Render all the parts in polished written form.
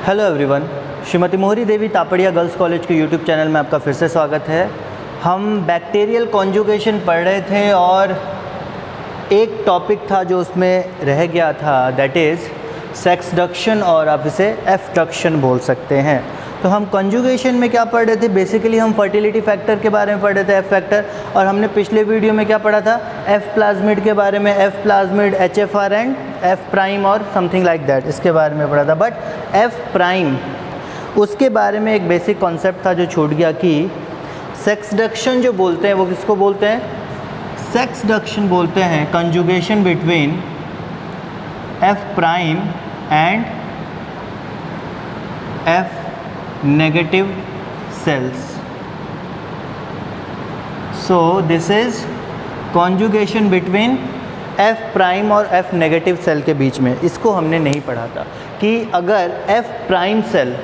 Hello everyone, Shrimati मोहरी देवी Tapadia girls college के YouTube channel में आपका फिर से स्वागत है। हम बैक्टीरियल कॉन्जुगेशन पढ़ रहे थे और एक टॉपिक था जो उसमें रह गया था, दैट इज़ सेक्सडक्शन, और आप इसे एफडक्शन बोल सकते हैं। तो हम कॉन्जुगेशन में क्या पढ़ रहे थे? बेसिकली हम फर्टिलिटी फैक्टर के बारे में पढ़ रहे थे, एफ फैक्टर, और हमने पिछले वीडियो में क्या पढ़ा था? एफ प्लाज्मिड के बारे में, F plasmid, HFR and F prime और समथिंग लाइक दैट, इसके बारे में पढ़ा था। बट एफ प्राइम, उसके बारे में एक बेसिक कॉन्सेप्ट था जो छूट गया कि सेक्सडक्शन जो बोलते हैं वो किसको बोलते हैं? सेक्सडक्शन बोलते हैं conjugation between F prime and F negative cells. So this is conjugation between F prime और F नेगेटिव सेल के बीच में। इसको हमने नहीं पढ़ा था कि अगर F prime cell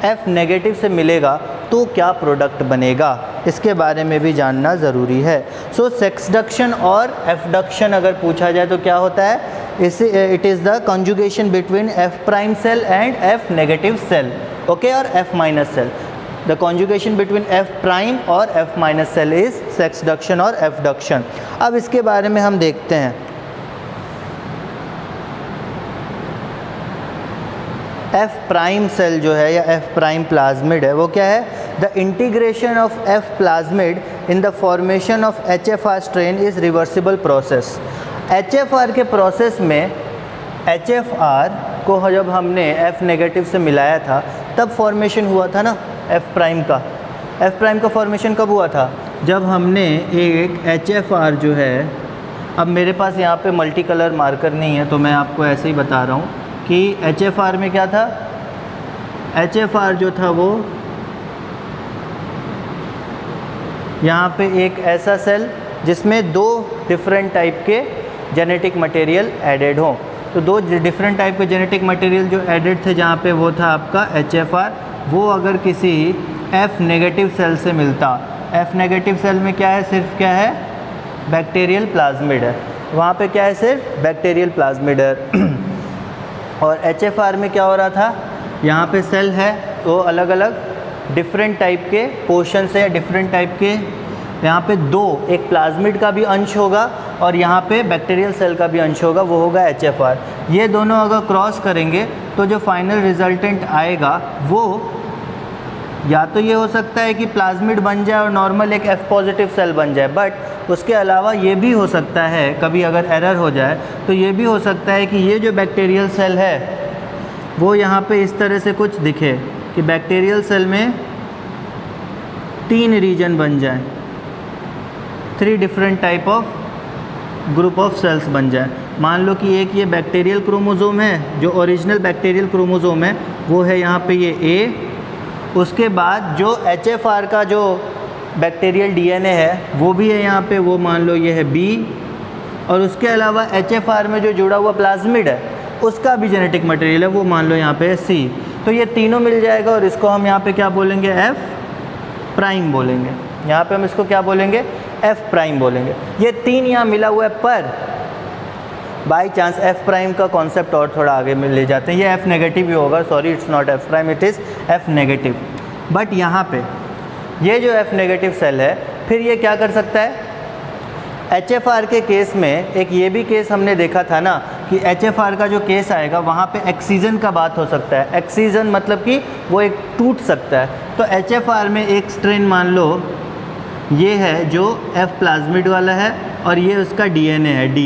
F negative से मिलेगा तो क्या प्रोडक्ट बनेगा, इसके बारे में भी जानना ज़रूरी है। सो सेक्सडक्शन और एफडक्शन अगर पूछा जाए तो क्या होता है? It is the conjugation between F prime cell and F negative cell, okay, और F minus cell. The conjugation between F prime और F minus cell is sexduction और एफडक्शन। अब इसके बारे में हम देखते हैं। F प्राइम सेल जो है या F प्राइम प्लाज्मिड है वो क्या है? The integration of F plasmid in the formation of HFR strain is reversible process. HFR के प्रोसेस में HFR को जब हमने F नेगेटिव से मिलाया था तब फॉर्मेशन हुआ था ना F प्राइम का। F प्राइम का फॉर्मेशन कब हुआ था? जब हमने एक HFR जो है, अब मेरे पास यहाँ पे मल्टी कलर मार्कर नहीं है तो मैं आपको ऐसे ही बता रहा हूँ कि HFR में क्या था? HFR जो था वो यहाँ पे एक ऐसा सेल जिसमें दो डिफरेंट टाइप के जेनेटिक मटेरियल एडेड हों। तो दो डिफरेंट टाइप के जेनेटिक मटेरियल जो एडेड थे जहाँ पे वो था आपका HFR, वो अगर किसी F नेगेटिव सेल से मिलता, F नेगेटिव सेल में क्या है? सिर्फ क्या है? बैक्टीरियल प्लाज्मिड है, वहाँ पे क्या है? सिर्फ बैक्टीरियल प्लाज्मिड है। और HFR में क्या हो रहा था? यहाँ पे सेल है तो अलग अलग डिफरेंट टाइप के पोर्शन से, डिफरेंट टाइप के यहाँ पे दो, एक प्लाज्मिड का भी अंश होगा और यहाँ पे बैक्टीरियल सेल का भी अंश होगा, वो होगा HFR। ये दोनों अगर क्रॉस करेंगे तो जो फाइनल रिजल्टेंट आएगा वो या तो ये हो सकता है कि प्लाज्मिड बन जाए और नॉर्मल एक F पॉजिटिव सेल बन जाए, बट उसके अलावा ये भी हो सकता है, कभी अगर एरर हो जाए तो ये भी हो सकता है कि ये जो बैक्टीरियल सेल है वो यहाँ पे इस तरह से कुछ दिखे कि बैक्टीरियल सेल में 3 रीजन बन जाए, 3 different type of group of cells बन जाए। मान लो कि एक ये बैक्टीरियल क्रोमोसोम है, जो ओरिजिनल बैक्टीरियल क्रोमोसोम है वो है यहाँ पे ये A, उसके बाद जो HFR का जो बैक्टीरियल DNA है वो भी है यहाँ पे, वो मान लो ये है B, और उसके अलावा HFR में जो जुड़ा हुआ प्लाज्मिड है उसका भी जेनेटिक मटेरियल है, वो मान लो यहाँ पे है C। तो ये तीनों मिल जाएगा और इसको हम यहाँ पे क्या बोलेंगे? F प्राइम बोलेंगे। यहाँ पे हम इसको क्या बोलेंगे? F प्राइम बोलेंगे। ये 3 यहाँ मिला हुआ है, पर बाई चांस F प्राइम का कॉन्सेप्ट और थोड़ा आगे में ले जाते हैं। ये F नेगेटिव ही होगा, sorry, it's not F prime, it is F negative. But यहाँ पे ये जो F नेगेटिव सेल है फिर ये क्या कर सकता है? HFR के केस में एक ये भी केस हमने देखा था ना कि HFR का जो केस आएगा वहाँ पे एक्सीजन का बात हो सकता है। एक्सीजन मतलब कि वो एक टूट सकता है। तो HFR में एक स्ट्रेन मान लो ये है जो F प्लाज्मिड वाला है और ये उसका DNA है D,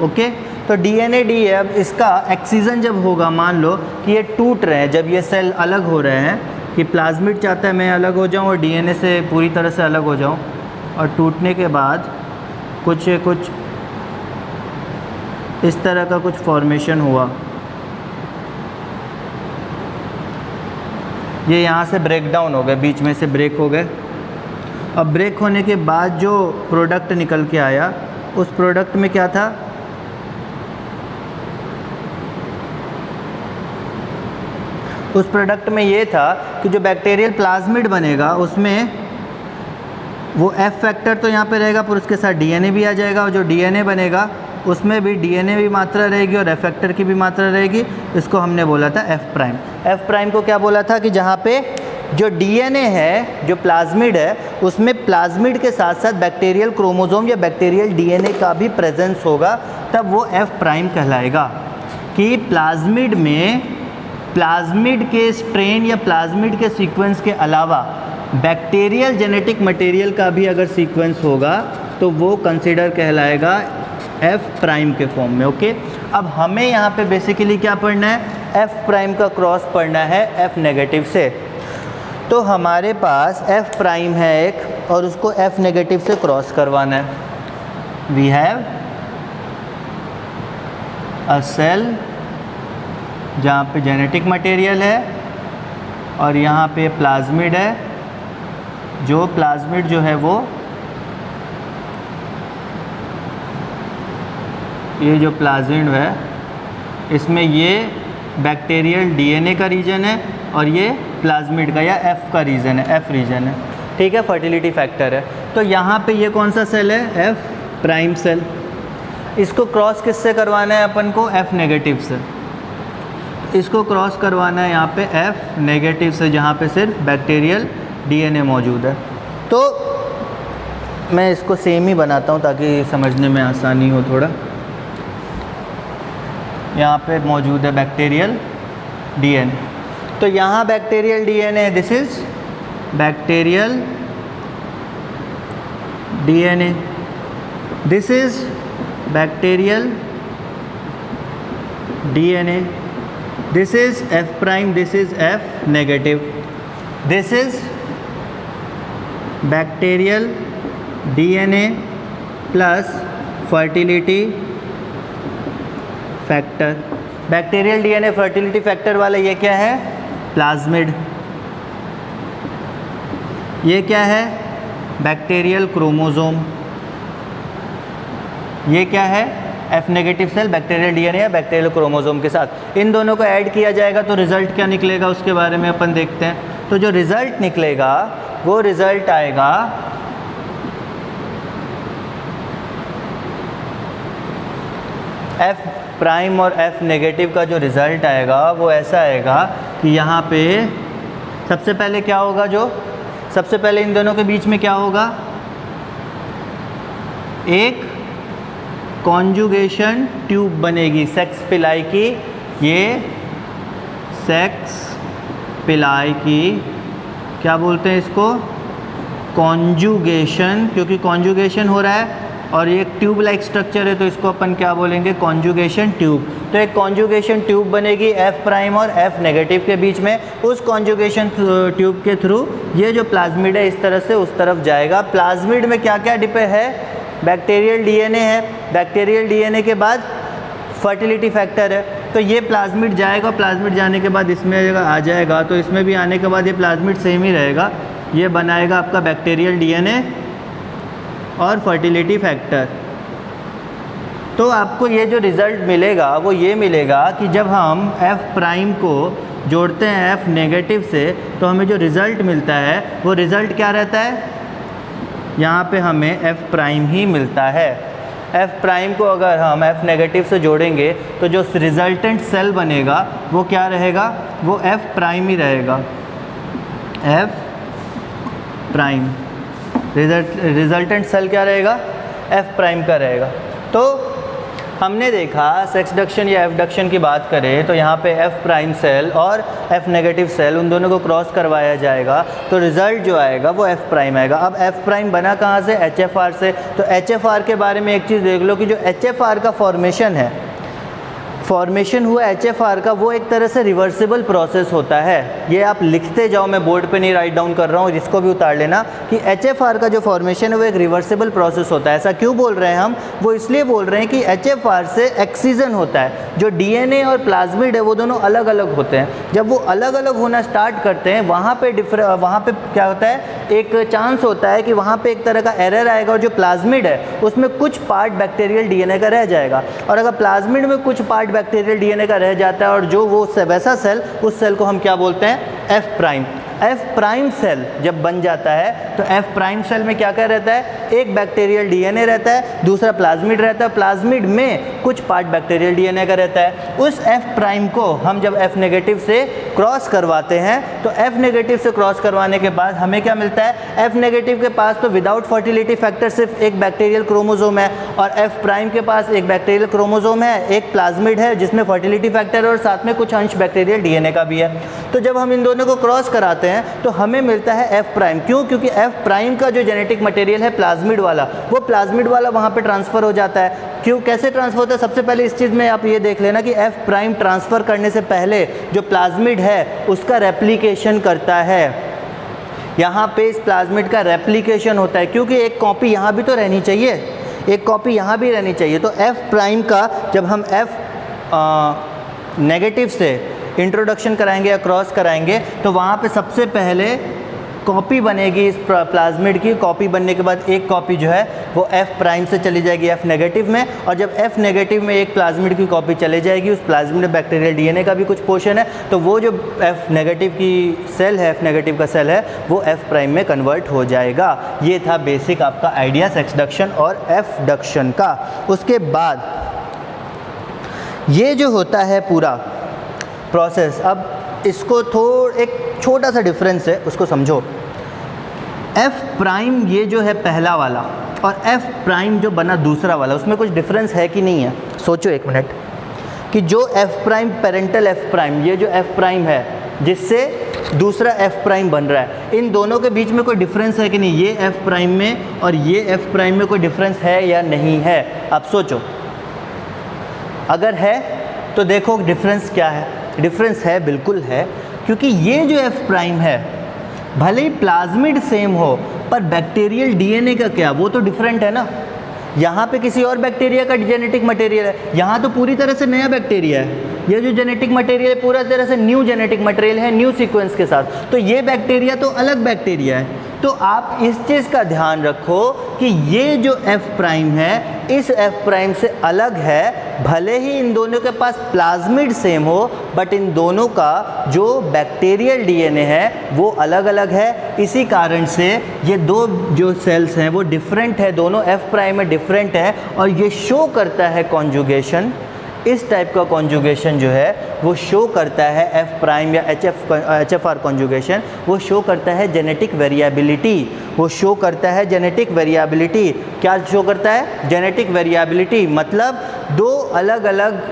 ओके। तो DNA D है। अब इसका एक्सीजन जब होगा, मान लो कि ये टूट रहे हैं, जब ये सेल अलग हो रहे हैं, कि प्लाज्मिड चाहता है मैं अलग हो जाऊं और DNA से पूरी तरह से अलग हो जाऊं, और टूटने के बाद कुछ इस तरह का कुछ फॉर्मेशन हुआ, ये यहाँ से ब्रेक डाउन हो गए, बीच में से ब्रेक हो गए। अब ब्रेक होने के बाद जो प्रोडक्ट निकल के आया उस प्रोडक्ट में क्या था? उस प्रोडक्ट में ये था कि जो बैक्टीरियल प्लाज्मिड बनेगा उसमें वो F फैक्टर तो यहाँ पे रहेगा, पर उसके साथ DNA भी आ जाएगा, और जो DNA बनेगा उसमें भी डीएनए भी मात्रा रहेगी और एफेक्टर की भी मात्रा रहेगी। इसको हमने बोला था एफ प्राइम। एफ प्राइम को क्या बोला था कि जहाँ पे जो डीएनए है, जो प्लाज्मिड है, उसमें प्लाज्मिड के साथ साथ बैक्टीरियल क्रोमोसोम या बैक्टीरियल डीएनए का भी प्रेजेंस होगा, तब वो एफ प्राइम कहलाएगा। कि प्लाज्मिड में प्लाज्मिड के स्ट्रेन या प्लाज्मिड के सीक्वेंस के अलावा बैक्टीरियल जेनेटिक मटेरियल का भी अगर सीक्वेंस होगा तो वो कंसिडर कहलाएगा एफ प्राइम के फॉर्म में। ओके, अब हमें यहाँ पे बेसिकली क्या पढ़ना है, एफ प्राइम का क्रॉस पढ़ना है एफ नेगेटिव से। तो हमारे पास एफ प्राइम है एक और उसको एफ नेगेटिव से क्रॉस करवाना है। वी हैव अ सेल जहाँ पे जेनेटिक मटेरियल है और यहाँ पे प्लाज्मिड है। जो प्लाज्मिड जो है वो ये जो प्लाज्मिड है इसमें ये बैक्टीरियल डीएनए का रीजन है और ये प्लाज्मिड का या एफ का रीजन है, एफ रीजन है। ठीक है, फर्टिलिटी फैक्टर है। तो यहाँ पे ये कौन सा सेल है, एफ प्राइम सेल। इसको क्रॉस किससे करवाना है अपन को, एफ नेगेटिव से। इसको क्रॉस करवाना है यहाँ पे एफ नेगेटिव से जहाँ पे सिर्फ बैक्टीरियल डीएनए मौजूद है। तो मैं इसको सेम ही बनाता हूँ ताकि समझने में आसानी हो थोड़ा। यहाँ पे मौजूद है बैक्टीरियल डीएनए। तो यहाँ bacterial DNA, this is bacterial DNA, this is bacterial DNA, this is F prime, this is F negative, this is bacterial DNA plus fertility factor। Bacterial DNA fertility factor वाला ये क्या है, plasmid. ये क्या है, bacterial chromosome. ये क्या है, F negative cell bacterial DNA या बैक्टीरियल क्रोमोसोम के साथ। इन दोनों को ऐड किया जाएगा तो रिजल्ट क्या निकलेगा उसके बारे में अपन देखते हैं। तो जो रिजल्ट निकलेगा वो रिजल्ट आएगा एफ प्राइम और एफ नेगेटिव का जो रिजल्ट आएगा वो ऐसा आएगा कि यहाँ पे सबसे पहले क्या होगा, जो सबसे पहले इन दोनों के बीच में क्या होगा, एक कॉन्जुगेशन ट्यूब बनेगी सेक्स पिलाई की। ये सेक्स पिलाई की क्या बोलते हैं इसको, कॉन्जुगेशन, क्योंकि कॉन्जुगेशन हो रहा है और ये एक ट्यूब लाइक स्ट्रक्चर है तो इसको अपन क्या बोलेंगे, कॉन्जुगेशन ट्यूब। तो एक कॉन्जुगेशन ट्यूब बनेगी एफ प्राइम और एफ नेगेटिव के बीच में। उस कॉन्जुगेशन ट्यूब के थ्रू ये जो प्लाज्मिड है इस तरह से उस तरफ जाएगा। प्लाज्मिड में क्या क्या डिपे है, बैक्टीरियल डीएनए है, बैक्टीरियल डीएनए के बाद फर्टिलिटी फैक्टर है। तो ये प्लाज्मिड जाएगा, प्लाज्मिड जाने के बाद इसमें आ जाएगा, तो इसमें भी आने के बाद ये प्लाज्मिड सेम ही रहेगा। ये बनाएगा आपका बैक्टीरियल डीएनए और फर्टिलिटी फैक्टर। तो आपको ये जो रिज़ल्ट मिलेगा वो ये मिलेगा कि जब हम एफ प्राइम को जोड़ते हैं एफ नेगेटिव से तो हमें जो रिज़ल्ट मिलता है वो रिज़ल्ट क्या रहता है, यहाँ पे हमें एफ प्राइम ही मिलता है। एफ प्राइम को अगर हम एफ नेगेटिव से जोड़ेंगे तो जो रिजल्टेंट सेल बनेगा वो क्या रहेगा, वो एफ प्राइम ही रहेगा, एफ प्राइम। रिजल्टेंट सेल क्या रहेगा, एफ प्राइम का रहेगा। तो हमने देखा सेक्सडक्शन या एफडक्शन की बात करें तो यहाँ पे एफ प्राइम सेल और एफ नेगेटिव सेल उन दोनों को क्रॉस करवाया जाएगा तो रिज़ल्ट जो आएगा वो एफ प्राइम आएगा। अब एफ प्राइम बना कहाँ से, एच एफ आर से। तो एच एफ आर के बारे में एक चीज़ देख लो कि जो एच एफ आर का फॉर्मेशन हुआ एच एफ आर का, वो एक तरह से रिवर्सिबल प्रोसेस होता है। ये आप लिखते जाओ, मैं बोर्ड पे नहीं राइट डाउन कर रहा हूँ, इसको भी उतार लेना कि एच एफ आर का जो फॉर्मेशन है वो एक रिवर्सिबल प्रोसेस होता है। ऐसा क्यों बोल रहे हैं हम, वो इसलिए बोल रहे हैं कि एच एफ आर से एक्सीजन होता है। जो डीएनए और प्लाज्मिड है वो दोनों अलग अलग होते हैं। जब वो अलग अलग होना स्टार्ट करते हैं वहाँ पे क्या होता है, एक चांस होता है कि वहाँ पे एक तरह का एरर आएगा और जो प्लाज्मिड है उसमें कुछ पार्ट बैक्टीरियल डीएनए का रह जाएगा। और अगर प्लाज्मिड में कुछ पार्ट बैक्टीरियल डीएनए का रह जाता है और जो वो वैसा सेल, उस सेल को हम क्या बोलते हैं, F prime. F prime cell जब बन जाता है तो एफ प्राइम सेल में क्या क्या रहता है, एक बैक्टीरियल डीएनए रहता है, दूसरा प्लाज्मिड रहता है। प्लाज्मिड में कुछ पार्ट बैक्टीरियल डीएनए का रहता है। उस F प्राइम को हम जब F नेगेटिव से क्रॉस करवाते हैं तो F नेगेटिव से क्रॉस करवाने के बाद हमें क्या मिलता है, F नेगेटिव के पास तो विदाउट फर्टिलिटी फैक्टर सिर्फ एक बैक्टीरियल क्रोमोसोम है और F प्राइम के पास एक बैक्टीरियल क्रोमोसोम है, एक प्लाज्मिड है जिसमें फर्टिलिटी फैक्टर है और साथ में कुछ अंश बैक्टीरियल डीएनए का भी है। तो जब हम इन दोनों को क्रॉस कराते हैं तो हमें मिलता है F प्राइम। क्यों? क्योंकि F प्राइम का जो जेनेटिक मटेरियल है प्लाज्मिड वाला, वो प्लाज्मिड वाला वहाँ पे ट्रांसफ़र हो जाता है। क्यों, कैसे ट्रांसफ़र होता है? सबसे पहले इस चीज़ में आप ये देख लेना कि F प्राइम ट्रांसफ़र करने से पहले जो प्लाज्मिड है उसका रेप्लिकेशन करता है। यहाँ पे इस प्लाज्मिड का रेप्लिकेशन होता है क्योंकि एक कॉपी यहाँ भी तो रहनी चाहिए, एक कॉपी यहाँ भी रहनी चाहिए। तो F प्राइम का जब हम F नेगेटिव से इंट्रोडक्शन कराएंगे या क्रॉस कराएंगे तो वहाँ पे सबसे पहले कॉपी बनेगी इस प्लाज्मिड की। कॉपी बनने के बाद एक कॉपी जो है वो F प्राइम से चली जाएगी F नेगेटिव में, और जब F नेगेटिव में एक प्लाज्मिड की कॉपी चले जाएगी, उस प्लाज्मिड में बैक्टीरियल डीएनए का भी कुछ पोर्शन है, तो वो जो F नेगेटिव की सेल है, F नेगेटिव का सेल है, वो F प्राइम में कन्वर्ट हो जाएगा। ये था बेसिक आपका आइडिया सेक्सडक्शन और एफडक्शन का। उसके बाद ये जो होता है पूरा प्रोसेस, अब इसको एक छोटा सा डिफरेंस है, उसको समझो। F प्राइम ये जो है पहला वाला और F प्राइम जो बना दूसरा वाला, उसमें कुछ डिफरेंस है कि नहीं है? सोचो एक मिनट कि जो F prime parental F prime, ये जो F प्राइम है जिससे दूसरा F प्राइम बन रहा है, इन दोनों के बीच में कोई डिफरेंस है कि नहीं? ये F प्राइम में और ये F प्राइम में कोई डिफरेंस है या नहीं है? अब सोचो, अगर है तो देखो डिफरेंस क्या है। डिफरेंस है, बिल्कुल है, क्योंकि ये जो F प्राइम है भले ही प्लाज्मिड सेम हो पर बैक्टीरियल डीएनए का क्या, वो तो डिफरेंट है ना। यहाँ पे किसी और बैक्टीरिया का जेनेटिक मटेरियल है, यहाँ तो पूरी तरह से नया बैक्टीरिया है। ये जो जेनेटिक मटेरियल है पूरा तरह से न्यू जेनेटिक मटेरियल है, न्यू सीक्वेंस के साथ। तो ये बैक्टीरिया तो अलग बैक्टीरिया है। तो आप इस चीज़ का ध्यान रखो कि ये जो F प्राइम है इस F प्राइम से अलग है। भले ही इन दोनों के पास प्लाज्मिड सेम हो, बट इन दोनों का जो बैक्टीरियल डीएनए है वो अलग अलग है। इसी कारण से ये दो जो सेल्स हैं वो डिफरेंट है, दोनों F प्राइम में डिफरेंट है, और ये शो करता है कॉन्जुगेशन। इस टाइप का कॉन्जुगेशन जो है वो शो करता है F प्राइम या HFR कॉन्जुगेशन, वो शो करता है जेनेटिक वेरिएबिलिटी। वो शो करता है जेनेटिक वेरिएबिलिटी। क्या शो करता है? Genetic variability. मतलब दो अलग अलग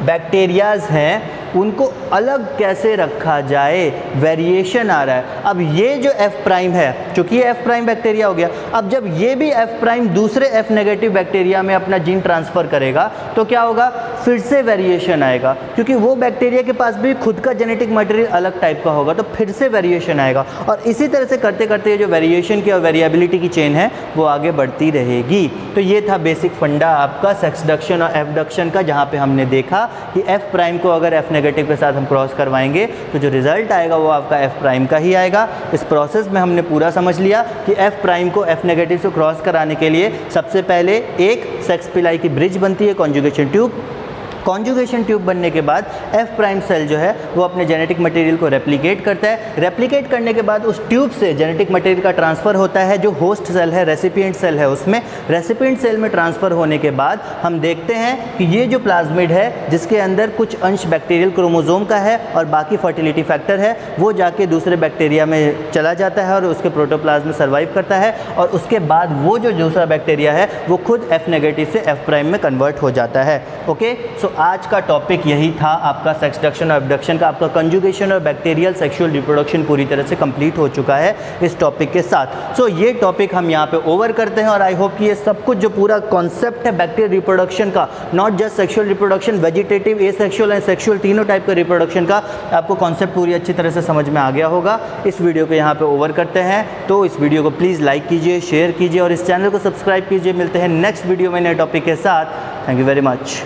बैक्टीरियाज हैं, उनको अलग कैसे रखा जाए, वेरिएशन आ रहा है। अब ये जो F प्राइम है, चूँकि ये F प्राइम बैक्टीरिया हो गया, अब जब ये भी F प्राइम दूसरे F नेगेटिव बैक्टीरिया में अपना जीन ट्रांसफ़र करेगा तो क्या होगा? फिर से वेरिएशन आएगा, क्योंकि वो बैक्टीरिया के पास भी खुद का जेनेटिक मटेरियल अलग टाइप का होगा, तो फिर से वेरिएशन आएगा। और इसी तरह से करते करते ये जो वेरिएशन की और वेरिएबिलिटी की चेन है वो आगे बढ़ती रहेगी। तो ये था बेसिक फंडा आपका सेक्सडक्शन और एफडक्शन का, जहाँ पे हमने देखा कि F प्राइम को अगर F नेगेटिव के साथ हम क्रॉस करवाएंगे तो जो रिजल्ट आएगा वो आपका F प्राइम का ही आएगा। इस प्रोसेस में हमने पूरा समझ लिया कि F प्राइम को F नेगेटिव से क्रॉस कराने के लिए सबसे पहले एक सेक्स पिलाई की ब्रिज बनती है, कॉन्जुगेशन ट्यूब। कॉन्जुगेशन ट्यूब बनने के बाद F प्राइम सेल जो है वो अपने जेनेटिक मटेरियल को रेप्लिकेट करता है। रेप्लिकेट करने के बाद उस ट्यूब से जेनेटिक मटेरियल का ट्रांसफ़र होता है जो होस्ट सेल है, रेसिपिएंट सेल है, उसमें रेसिपिएंट सेल में ट्रांसफ़र होने के बाद हम देखते हैं कि ये जो प्लाज्मिड है जिसके अंदर कुछ अंश बैक्टीरियल क्रोमोसोम का है और बाकी फर्टिलिटी फैक्टर है, वो जाके दूसरे बैक्टीरिया में चला जाता है और उसके प्रोटोप्लाज्म में सर्वाइव करता है, और उसके बाद वो जो दूसरा बैक्टीरिया है वो खुद F नेगेटिव से F प्राइम में कन्वर्ट हो जाता है। ओके, सो आज का टॉपिक यही था आपका सेक्सडक्शन और एबडक्शन का। आपका कंजुगेशन और बैक्टीरियल सेक्सुअल रिप्रोडक्शन पूरी तरह से कंप्लीट हो चुका है इस टॉपिक के साथ। सो ये टॉपिक हम यहाँ पे ओवर करते हैं, और आई होप कि ये सब कुछ जो पूरा कॉन्सेप्ट है बैक्टीरियल रिप्रोडक्शन का, not just sexual reproduction, vegetative, asexual and sexual, तीनों टाइप का रिप्रोडक्शन का आपको कॉन्सेप्ट पूरी अच्छी तरह से समझ में आ गया होगा। इस वीडियो को यहाँ पे ओवर करते हैं, तो इस वीडियो को प्लीज़ लाइक कीजिए, शेयर कीजिए और इस चैनल को सब्सक्राइब कीजिए। मिलते हैं नेक्स्ट वीडियो में नए टॉपिक के साथ। Thank you very much.